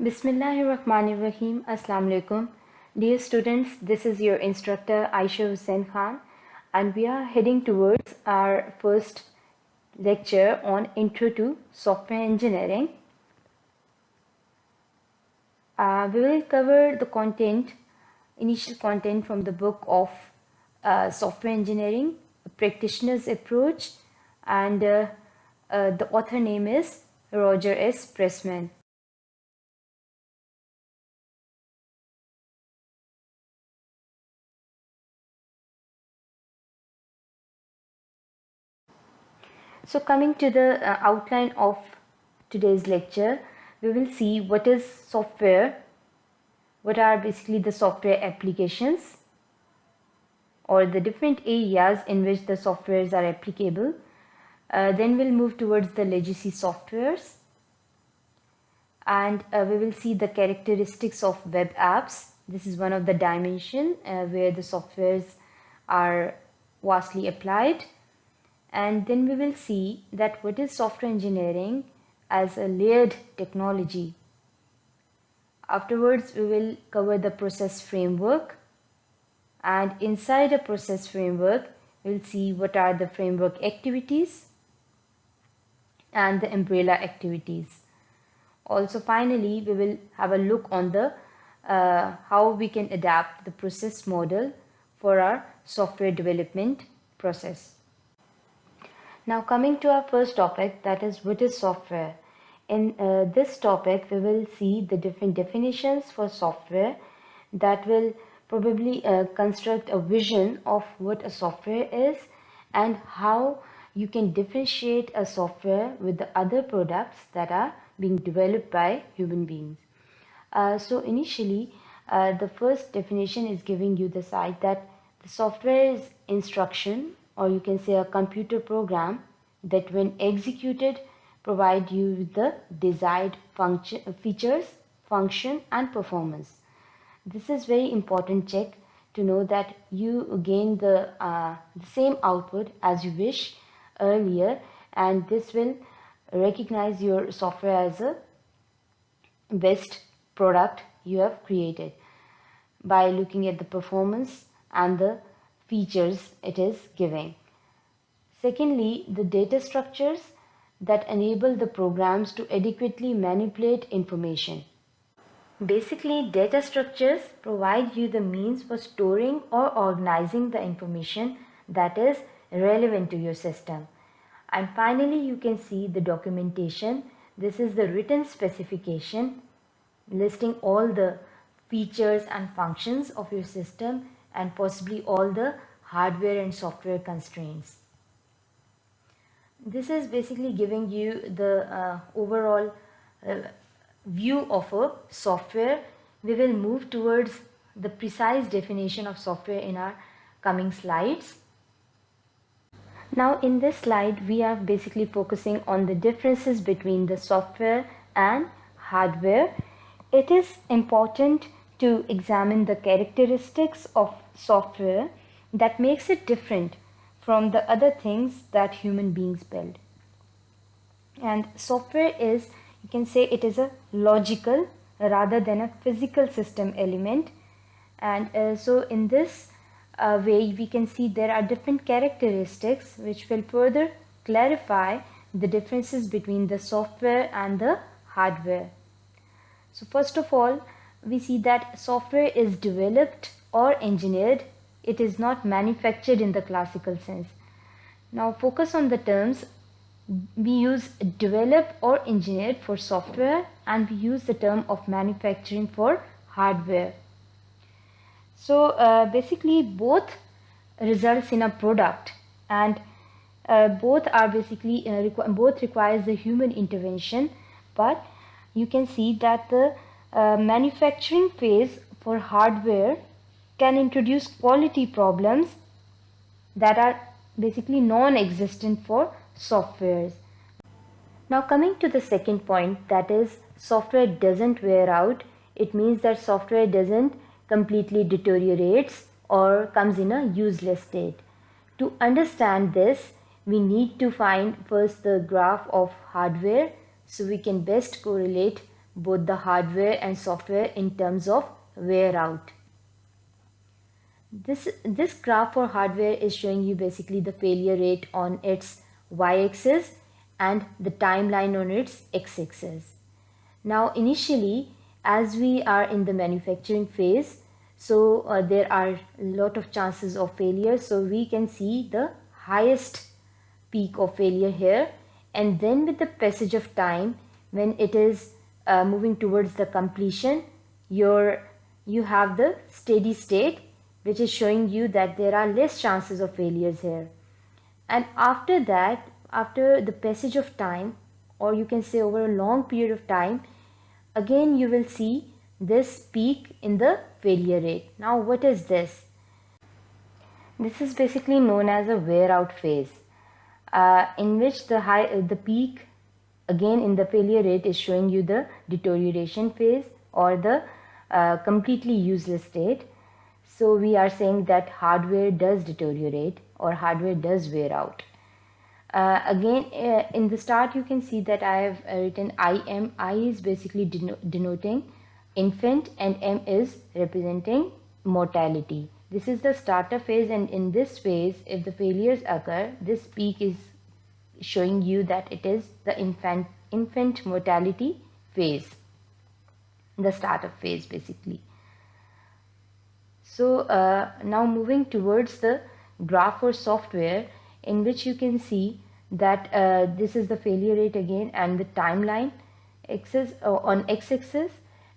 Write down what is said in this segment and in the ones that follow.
Bismillahirrahmanirrahim. Assalamu alaikum. Dear students, this is your instructor Aisha Hussain Khan, and we are heading towards our first lecture on Intro to Software Engineering. We will cover the initial content from the book of Software Engineering, a Practitioner's Approach, and the author name is Roger S. Pressman. So coming to the outline of today's lecture, we will see what is software, what are basically the software applications or the different areas in which the softwares are applicable. Then we'll move towards the legacy softwares, and we will see the characteristics of web apps. This is one of the dimensions where the softwares are vastly applied. And then we will see that what is software engineering as a layered technology. Afterwards, we will cover the process framework, and inside a process framework, we'll see what are the framework activities and the umbrella activities. Also, finally, we will have a look on the how we can adapt the process model for our software development process. Now coming to our first topic, that is what is software. In this topic, we will see the different definitions for software that will probably construct a vision of what a software is and how you can differentiate a software with the other products that are being developed by human beings. So initially, the first definition is giving you the side that the software is instruction, or you can say a computer program that when executed provide you with the desired features, function and performance. This is very important check to know that you gain the same output as you wish earlier, and this will recognize your software as a best product you have created by looking at the performance and the features it is giving. Secondly, the data structures that enable the programs to adequately manipulate information. Basically, data structures provide you the means for storing or organizing the information that is relevant to your system. And finally, you can see the documentation. This is the written specification listing all the features and functions of your system and possibly all the hardware and software constraints. This is basically giving you the overall view of a software. We will move towards the precise definition of software in our coming slides. Now in this slide, we are basically focusing on the differences between the software and hardware. It is important to examine the characteristics of software that makes it different from the other things that human beings build. And software is, you can say it is a logical rather than a physical system element. And so in this way, we can see there are different characteristics which will further clarify the differences between the software and the hardware. So first of all, we see that software is developed or engineered. It is not manufactured in the classical sense. Now focus on the terms. We use develop or engineered for software, and we use the term of manufacturing for hardware. So basically both results in a product, and both are basically both requires the human intervention, but you can see that the manufacturing phase for hardware can introduce quality problems that are basically non-existent for softwares. Now coming to the second point, that is software doesn't wear out. It means that software doesn't completely deteriorates or comes in a useless state. To understand this, we need to find first the graph of hardware so we can best correlate both the hardware and software in terms of wear out. This graph for hardware is showing you basically the failure rate on its y-axis and the timeline on its x-axis. Now initially, as we are in the manufacturing phase, so there are a lot of chances of failure. So we can see the highest peak of failure here, and then with the passage of time, when it is moving towards the completion, you have the steady state, which is showing you that there are less chances of failures here. And after that, after the passage of time, or you can say over a long period of time, again you will see this peak in the failure rate. Now what is this? This is basically known as a wear out phase, in which the peak again in the failure rate is showing you the deterioration phase or the completely useless state. So we are saying that hardware does deteriorate or hardware does wear out. Again, in the start you can see that I have written IM. I is basically denoting infant and M is representing mortality. This is the starter phase, and in this phase, if the failures occur, this peak is showing you that it is the infant mortality phase, the startup phase basically. So now moving towards the graph for software, in which you can see that this is the failure rate again and the timeline axis on x-axis,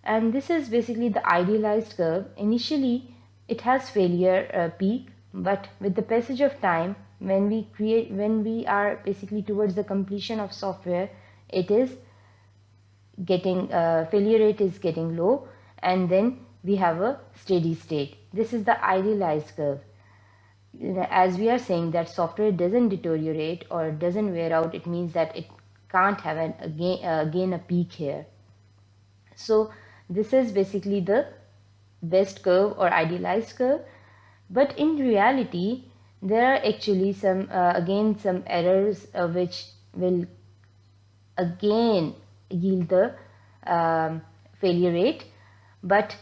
and this is basically the idealized curve. Initially it has failure peak, but with the passage of time, when we are basically towards the completion of software, it is getting failure rate is getting low, and then we have a steady state. This is the idealized curve. As we are saying that software doesn't deteriorate or doesn't wear out, it means that it can't have again a peak here. So this is basically the best curve or idealized curve, but in reality there are actually some again some errors which will again yield the failure rate, but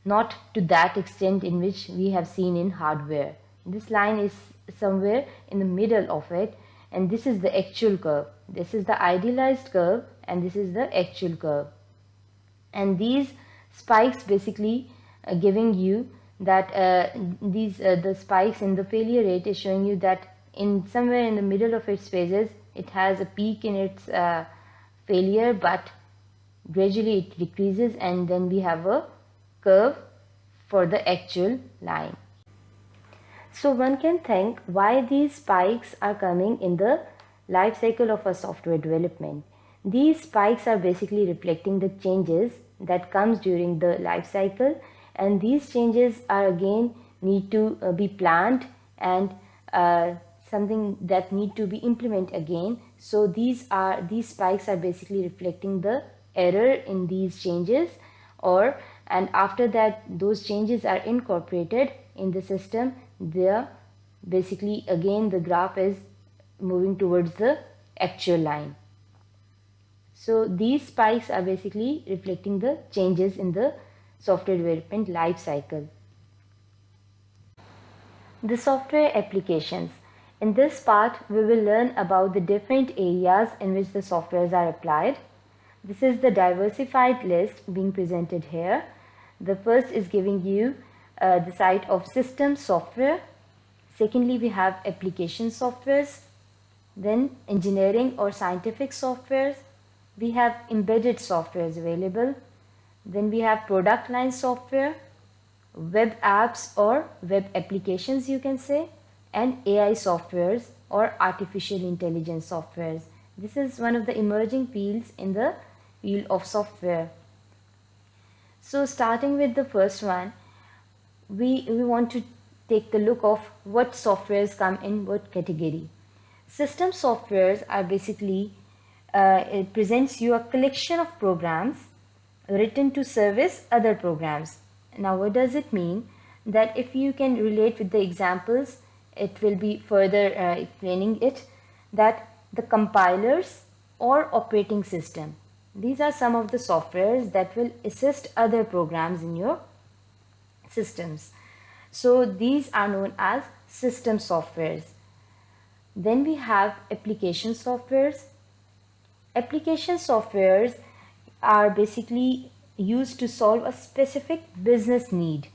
not to that extent in which we have seen in hardware. This line is somewhere in the middle of it, and this is the actual curve. This is the idealized curve and this is the actual curve, and these spikes basically giving you that the spikes in the failure rate is showing you that in somewhere in the middle of its phases it has a peak in its failure, but gradually it decreases, and then we have a curve for the actual line. So one can think why these spikes are coming in the life cycle of a software development. These spikes are basically reflecting the changes that comes during the life cycle, and these changes are again need to be planned and something that need to be implemented again. So these spikes are basically reflecting the error in these changes, and after that those changes are incorporated in the system, basically again the graph is moving towards the actual line. So these spikes are basically reflecting the changes in the software development life cycle. The software applications. In this part, we will learn about the different areas in which the softwares are applied. This is the diversified list being presented here. The first is giving you the site of system software. Secondly, we have application softwares. Then engineering or scientific softwares. We have embedded softwares available. Then we have product line software, web apps or web applications you can say, and AI softwares or artificial intelligence softwares. This is one of the emerging fields in the field of software. So starting with the first one, we want to take the look of what softwares come in what category. System softwares are basically, it presents you a collection of programs written to service other programs. Now what does it mean? That if you can relate with the examples, it will be further explaining it, that the compilers or operating system, These are some of the softwares that will assist other programs in your systems. So these are known as system softwares. Then we have application softwares. Application softwares are basically used to solve a specific business need.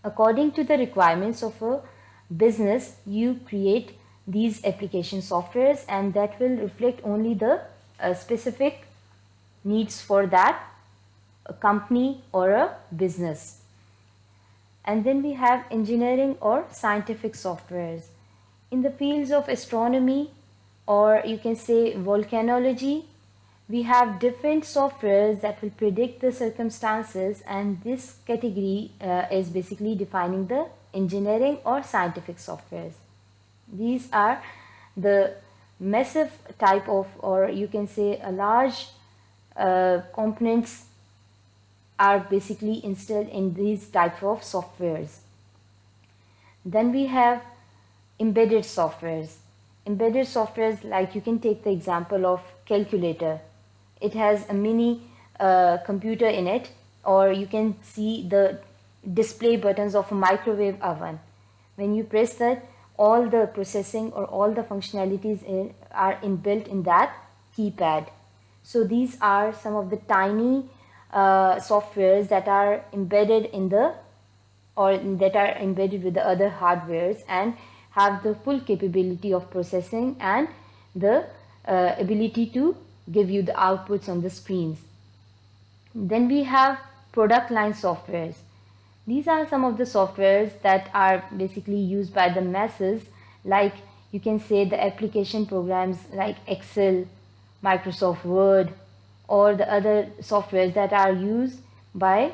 According to the requirements of a business, you create these application softwares, and that will reflect only the specific needs for that a company or a business. And then we have engineering or scientific softwares. In the fields of astronomy, or you can say volcanology, we have different softwares that will predict the circumstances, and this category is basically defining the engineering or scientific softwares. These are the massive type of, or you can say a large components are basically installed in these type of softwares. Then we have embedded softwares. Embedded softwares, like you can take the example of calculator. It has a mini computer in it, or you can see the display buttons of a microwave oven. When you press that, all the processing or all the functionalities are inbuilt in that keypad. So these are some of the tiny softwares that are embedded in the, or that are embedded with the other hardwares and have the full capability of processing and the ability to give you the outputs on the screens. Then we have product line softwares. These are some of the softwares that are basically used by the masses, like you can say the application programs like Excel, Microsoft Word, or the other softwares that are used by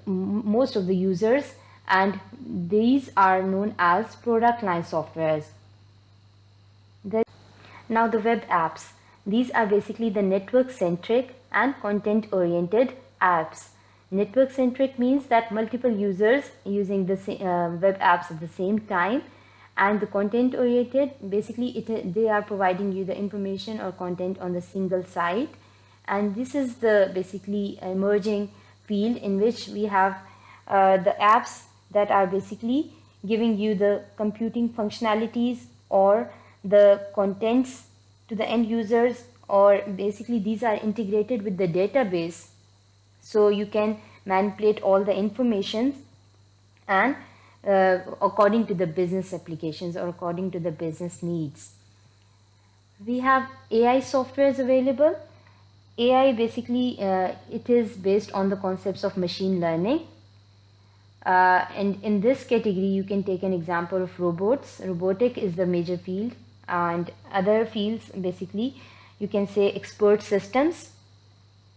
most of the users, and these are known as product line softwares. Now the web apps. These are basically the network centric and content oriented apps. Network centric means that multiple users using the web apps at the same time, and the content oriented, basically they are providing you the information or content on the single site. And this is the basically emerging field in which we have the apps that are basically giving you the computing functionalities or the contents to the end users, or basically these are integrated with the database, so you can manipulate all the information and according to the business applications or according to the business needs. We have AI softwares available. AI basically it is based on the concepts of machine learning, and in this category you can take an example of robots. Robotic is the major field, and other fields basically you can say expert systems,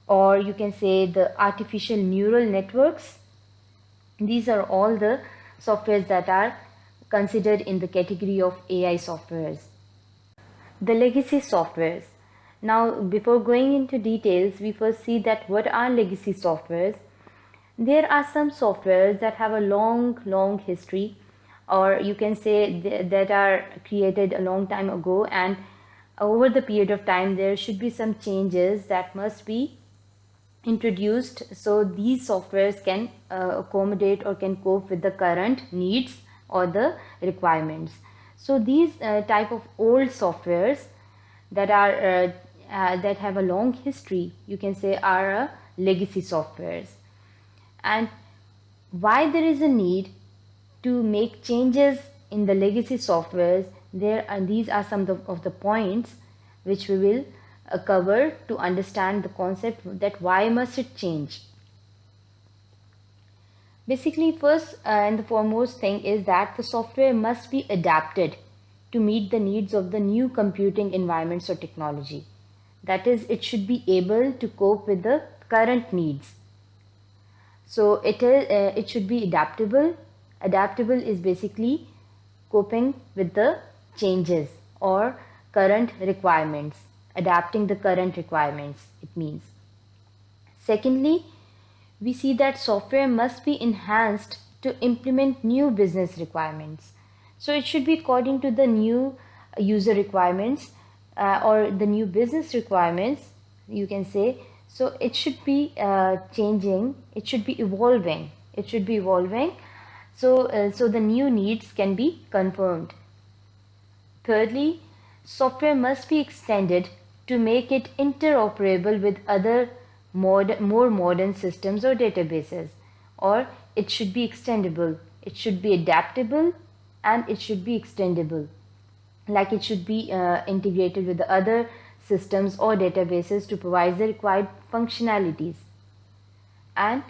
or you can say the artificial neural networks. These are all the softwares that are considered in the category of AI softwares. The legacy softwares. Now, before going into details, we first see that what are legacy softwares. There are some softwares that have a long history, or you can say that are created a long time ago, and over the period of time there should be some changes that must be introduced, so these softwares can accommodate or can cope with the current needs or the requirements. So these type of old softwares that are that have a long history, you can say, are legacy softwares. And why there is a need to make changes in the legacy softwares, these are some of the points which we will cover to understand the concept that why must it change. Basically, first and the foremost thing is that the software must be adapted to meet the needs of the new computing environments or technology. That is, it should be able to cope with the current needs. So it should be adaptable. Adaptable is basically coping with the changes or current requirements, adapting the current requirements, it means. Secondly, we see that software must be enhanced to implement new business requirements. So it should be according to the new user requirements or the new business requirements, you can say. So it should be changing, it should be evolving, so the new needs can be confirmed. Thirdly, software must be extended to make it interoperable with other more modern systems or databases, or it should be extendable, it should be adaptable, and it should be extendable, like it should be integrated with the other systems or databases to provide the required functionalities. And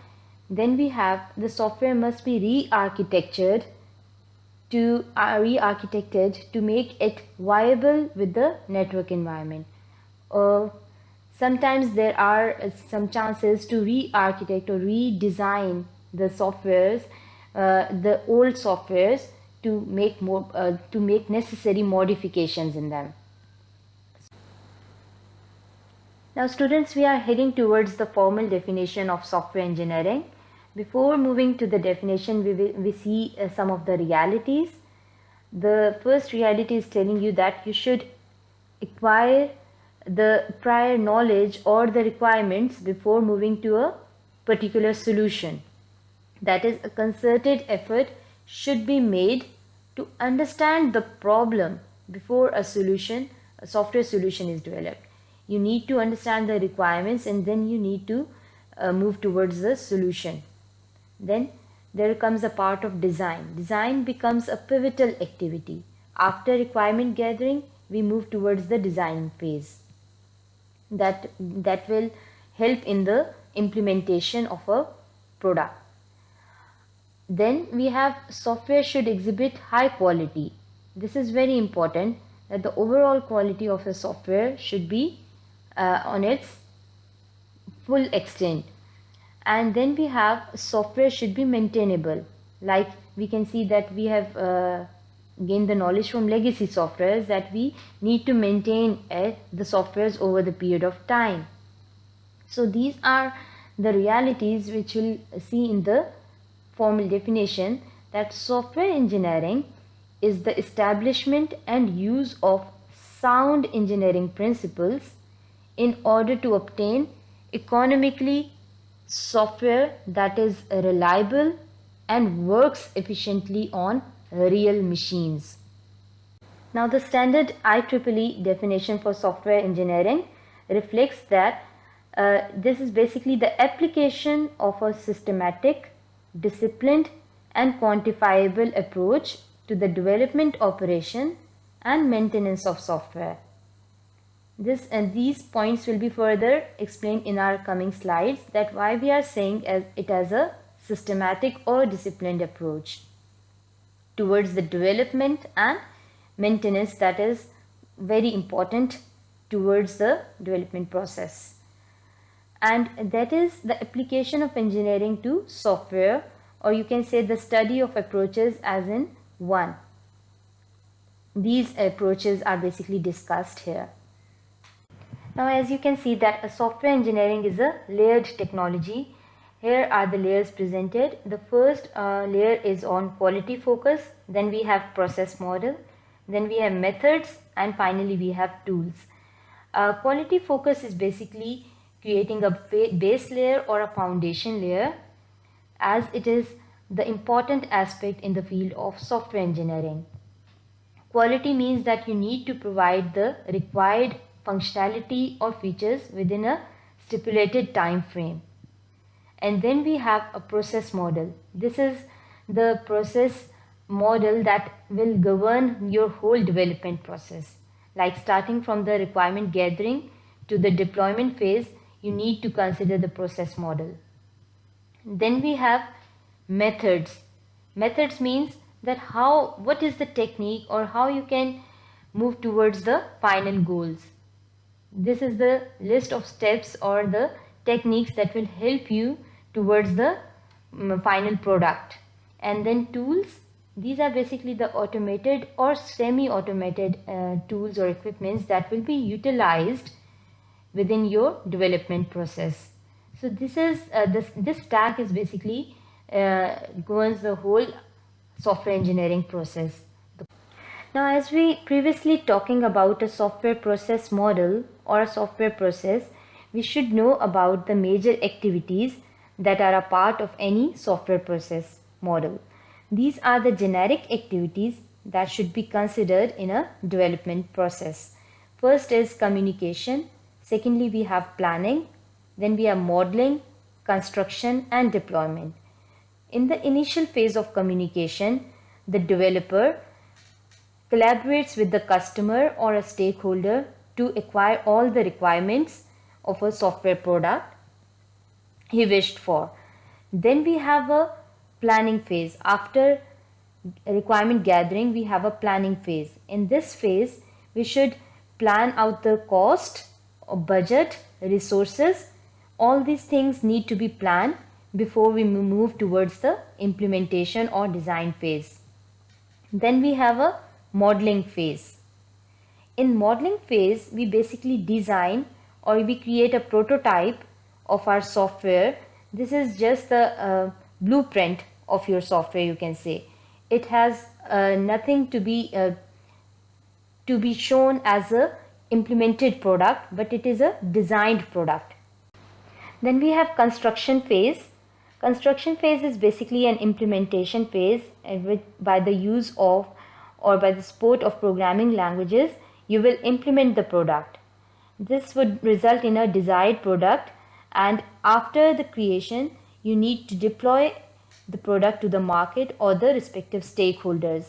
then we have the software must be re-architected to make it viable with the network environment. Sometimes there are some chances to re-architect or redesign the softwares, the old softwares, to make necessary modifications in them. Now students, we are heading towards the formal definition of software engineering. Before moving to the definition, we see some of the realities. The first reality is telling you that you should acquire the prior knowledge or the requirements before moving to a particular solution. That is, a concerted effort should be made to understand the problem before a software solution is developed. You need to understand the requirements, and then you need to move towards the solution. Then there comes a part of design. Design becomes a pivotal activity. After requirement gathering, we move towards the design phase. That will help in the implementation of a product. Then we have software should exhibit high quality. This is very important, that the overall quality of the software should be on its full extent. And then we have software should be maintainable. Like we can see that we have gained the knowledge from legacy softwares that we need to maintain the softwares over the period of time. So these are the realities which we'll see in the formal definition, that software engineering is the establishment and use of sound engineering principles in order to obtain economically software that is reliable and works efficiently on real machines. Now the standard IEEE definition for software engineering reflects that this is basically the application of a systematic, disciplined and quantifiable approach to the development, operation and maintenance of software. These points will be further explained in our coming slides, that why we are saying it as a systematic or disciplined approach towards the development and maintenance that is very important towards the development process. And that is the application of engineering to software, or you can say the study of approaches as in one. These approaches are basically discussed here. Now as you can see that a software engineering is a layered technology. Here are the layers presented. The first layer is on quality focus, then we have process model, then we have methods, and finally we have tools. Quality focus is basically creating a base layer or a foundation layer, as it is the important aspect in the field of software engineering. Quality means that you need to provide the required functionality or features within a stipulated time frame. And then we have a process model. This is the process model that will govern your whole development process. Like starting from the requirement gathering to the deployment phase, you need to consider the process model. Then we have methods. Methods means that what is the technique or how you can move towards the final goals. This is the list of steps or the techniques that will help you towards the final product. And then tools, these are basically the automated or semi-automated tools or equipments that will be utilized within your development process. So this is this stack is basically governs the whole software engineering process. Now as we previously talking about a software process model or a software process, we should know about the major activities that are a part of any software process model. These are the generic activities that should be considered in a development process. First is communication. Secondly, we have planning. Then we have modeling, construction, and deployment. In the initial phase of communication, the developer collaborates with the customer or a stakeholder to acquire all the requirements of a software product he wished for. Then we have a planning phase. After requirement gathering, we have a planning phase. In this phase, we should plan out the cost, budget, resources. All these things need to be planned before we move towards the implementation or design phase. Then we have a modeling phase. In modeling phase, we basically design or we create a prototype of our software. This is just the blueprint of your software, you can say. It has nothing to be shown as a implemented product, but it is a designed product. Then we have construction phase. Construction phase is basically an implementation phase in which by the use of or by the support of programming languages, you will implement the product. This would result in a desired product, and after the creation, you need to deploy the product to the market or the respective stakeholders.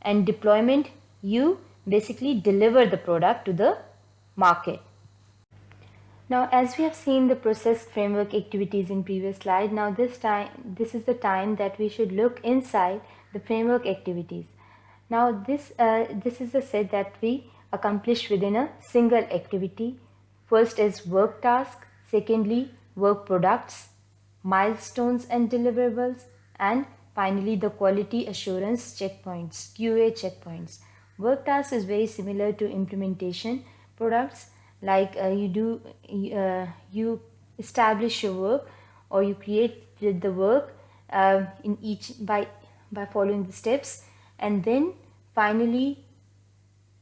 And deployment, you basically deliver the product to the market. Now, as we have seen the process framework activities in previous slide, now this is the time that we should look inside the framework activities. Now, this is the set that we accomplish within a single activity. First is work task, secondly work products, milestones and deliverables, and finally the quality assurance checkpoints, QA checkpoints. Work task is very similar to implementation products. Like you establish your work or you create the work in each by following the steps, and then finally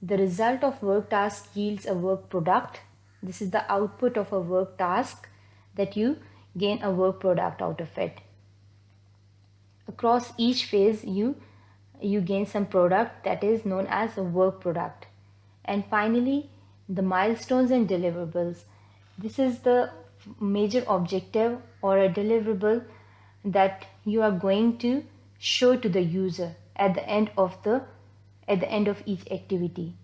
the result of work task yields a work product. This is the output of a work task that you gain a work product out of it. Across each phase you gain some product that is known as a work product. And finally the milestones and deliverables. This is the major objective or a deliverable that you are going to show to the user at the end of each activity,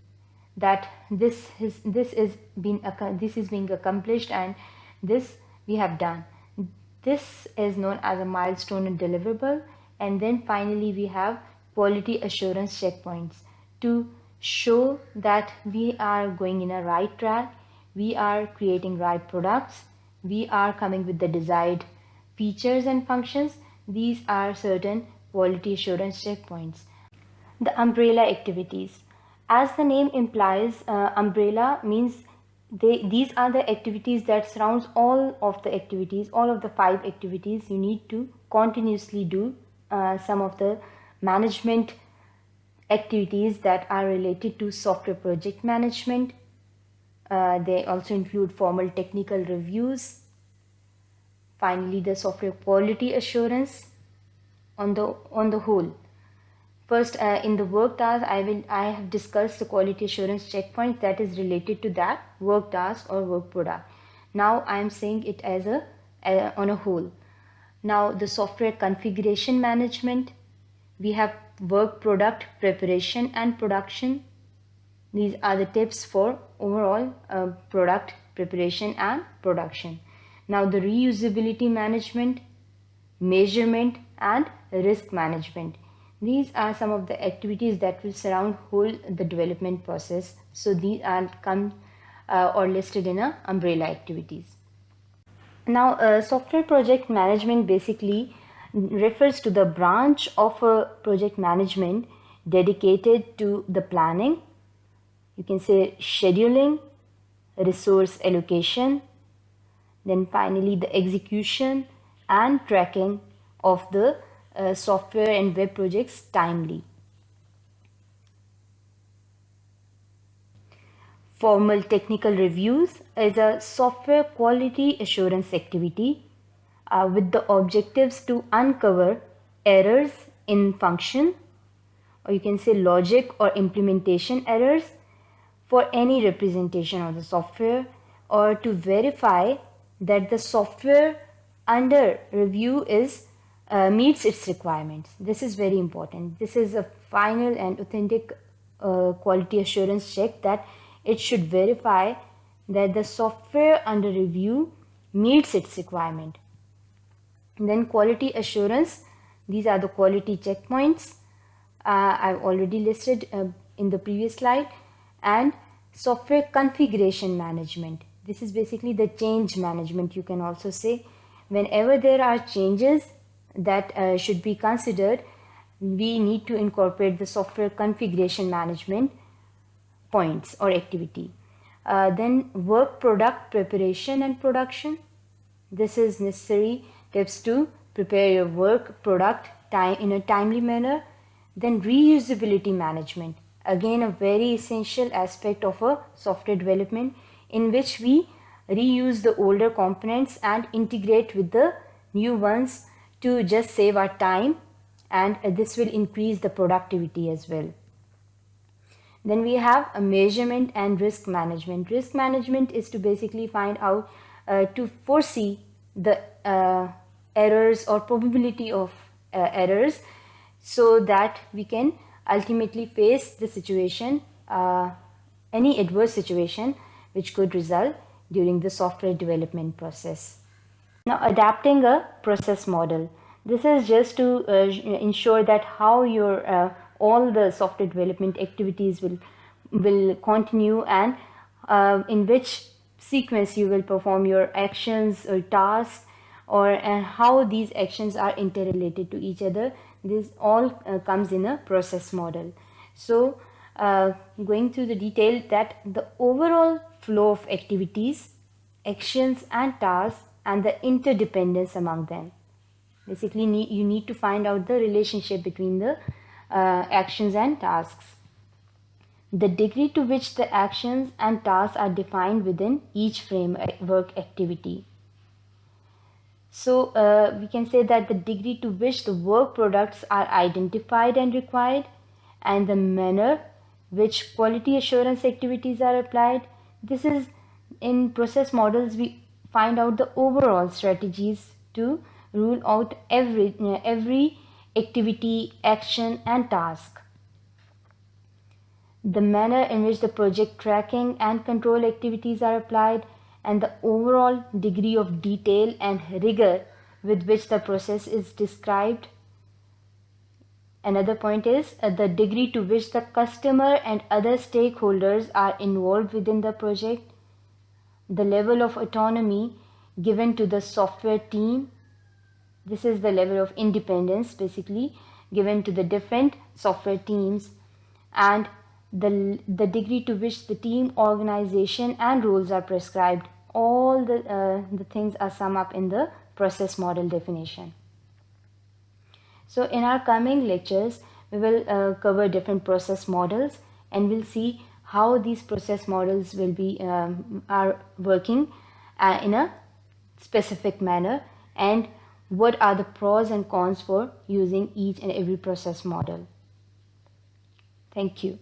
that this is being accomplished and this we have done. This is known as a milestone and deliverable. And then finally we have quality assurance checkpoints to show that we are going in a right track, we are creating right products, we are coming with the desired features and functions. These are certain quality assurance checkpoints. The umbrella activities. As the name implies, umbrella means these are the activities that surrounds all of the activities, all of the 5 activities. You need to continuously do some of the management activities that are related to software project management. They also include formal technical reviews. Finally, the software quality assurance on the whole. First, in the work task, I have discussed the quality assurance checkpoint that is related to that work task or work product. Now I am saying it as on a whole. Now the software configuration management, we have work product preparation and production. These are the tips for overall product preparation and production. Now the reusability management, measurement and risk management. These are some of the activities that will surround the development process. So these are or listed in a umbrella activities. Now software project management basically refers to the branch of a project management dedicated to the planning, you can say scheduling, resource allocation, then finally the execution and tracking of the software and web projects timely. formal technical reviews is a software quality assurance activity with the objectives to uncover errors in function, or you can say logic or implementation errors for any representation of the software, or to verify that the software under review is meets its requirements. This is very important. This is a final and authentic quality assurance check, that it should verify that the software under review meets its requirement. And then quality assurance, these are the quality checkpoints I've already listed in the previous slide. And software configuration management, this is basically the change management, you can also say. Whenever there are changes that should be considered, we need to incorporate the software configuration management points or activity. Then work product preparation and production. This is necessary tips to prepare your work product in a timely manner. Then reusability management, again a very essential aspect of a software development, in which we reuse the older components and integrate with the new ones to just save our time, and this will increase the productivity as well. Then we have a measurement and risk management. Risk management is to basically find out to foresee the errors or probability of errors, so that we can ultimately face the situation, any adverse situation which could result during the software development process. Now, adapting a process model. This is just to ensure that how your all the software development activities will continue, and in which sequence you will perform your actions or tasks, or how these actions are interrelated to each other. This all comes in a process model. So going through the detail, that the overall flow of activities, actions and tasks, and the interdependence among them. Basically you need to find out the relationship between the actions and tasks. The degree to which the actions and tasks are defined within each framework activity. So we can say that the degree to which the work products are identified and required, and the manner which quality assurance activities are applied. This is, in process models we find out the overall strategies to rule out every activity, action and task. The manner in which the project tracking and control activities are applied, and the overall degree of detail and rigor with which the process is described. Another point is the degree to which the customer and other stakeholders are involved within the project. The level of autonomy given to the software team. This is the level of independence basically given to the different software teams, and the degree to which the team organization and roles are prescribed. All the things are summed up in the process model definition. So in our coming lectures, we will cover different process models, and we'll see how these process models will be are working in a specific manner, and what are the pros and cons for using each and every process model. Thank you.